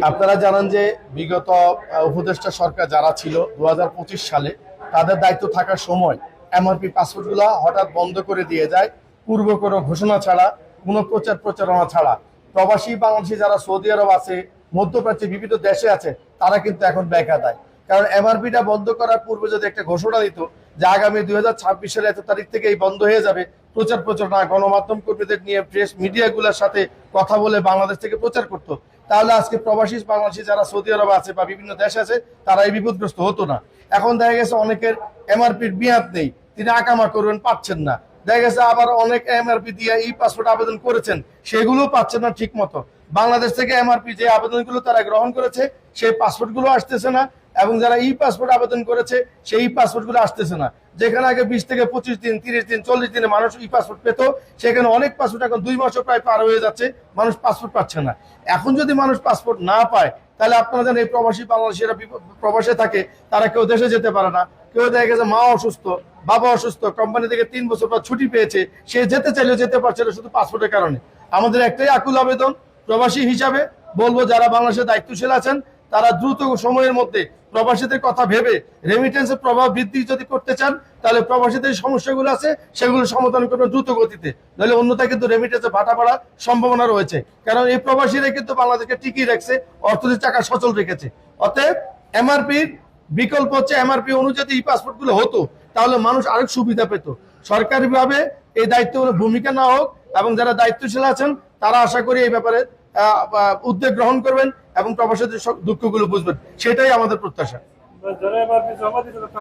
আপনারা জানেন যে বিগত উপদেষ্টা সরকার যারা ছিল 2025 সালে তাদের দায়িত্ব থাকার সময় এমআরপি পাসপোর্টগুলো হঠাৎ বন্ধ করে দিয়ে যায়, পূর্ব কোনো ঘোষণা ছাড়া, কোনো প্রচারণা ছাড়া। প্রবাসী বাংলাদেশি যারা সৌদি আরব আছে, মধ্যপ্রাচ্যে বিভিন্ন দেশে আছে, তারা কিন্তু এখন ব্যাঘাত দেয়। কারণ এমআরপিটা বন্ধ করার পূর্বে যদি একটা ঘোষণা দিত যে আগামী 2026 সালে এত তারিখ থেকে এই বন্ধ হয়ে যাবে, প্রচারণা গণমাধ্যম কর্মীদের নিয়ে প্রেস মিডিয়াগুলোর সাথে কথা বলে বাংলাদেশ থেকে প্রচার করতো, তাহলে আজকে প্রবাসী বাংলাদেশি যারা সৌদি আরব আছে বা বিভিন্ন দেশে আছে তারা এই বিপদগ্রস্ত হতো না। এখন দেখা গেছে অনেকের এমআরপির মেয়াদ নেই, তিনি আকামা করবেন, পাচ্ছেন না। দেখা গেছে আবার অনেক এমআরপি দিয়ে ই পাসপোর্ট আবেদন করেছেন, সেগুলো পাচ্ছেন না ঠিক মতো। বাংলাদেশ থেকে এমআরপি যে আবেদনগুলো তারা গ্রহণ করেছে সেই পাসপোর্টগুলো আসতেছে না, এবং যারা ই পাসপোর্ট আবেদন করেছে সেই পাসপোর্টগুলো আসতেছে না। যেখানে আগে 20 থেকে 25 দিন, 30 দিন, 40 দিনে মানুষ ই পাসপোর্ট পেত, সেখানে অনেক পাসপোর্ট এখন 2 মাসও প্রায় পার হয়ে যাচ্ছে, মানুষ পাসপোর্ট পাচ্ছে না। এখন যদি মানুষ পাসপোর্ট না পায়, তাহলে আপনারা জানেন এই প্রবাসী বাংলাদেশিরা প্রবাসে থাকে, তারা কেউ দেশে যেতে পারে না। কেউ দেখা গেছে মা অসুস্থ, বাবা অসুস্থ, কোম্পানি থেকে 3 বছর পর ছুটি পেয়েছে, সে যেতে চাইলেও যেতে পারছে না শুধু পাসপোর্টের কারণে। আমাদের একটাই আকুল আবেদন, প্রবাসী হিসাবে বলবো যারা বাংলাদেশের দায়িত্বশীল আছেন তারা দ্রুত সময়ের মধ্যে প্রবাসীদের কথা ভেবে রেমিটেন্সের প্রভাব বৃদ্ধি যদি করতে চান, তাহলে প্রবাসীদের সমস্যাগুলো আছে সেগুলো সমাধান করবেন দ্রুত গতিতে, নাহলে অন্যথায় কিন্তু রেমিটেন্সে ভাটা পড়ার সম্ভাবনা রয়েছে। কারণ এই প্রবাসীরা কিন্তু বাংলাদেশকে টিকিয়ে রাখছে, অর্থনীতির চাকা সচল রেখেছে। অতএব এমআরপির বিকল্প হচ্ছে এমআরপি অনুযায়ী ই পাসপোর্ট গুলো হতো, তাহলে মানুষ আরেক সুবিধা পেত। সরকারিভাবে এই দায়িত্বগুলো ভূমিকা না হোক, এবং যারা দায়িত্বশীল আছেন তারা আশা করি এই ব্যাপারে উদ্যোগ গ্রহণ করবেন এবং প্রবাসীদের দুঃখগুলো বুঝবেন, সেটাই আমাদের প্রত্যাশা।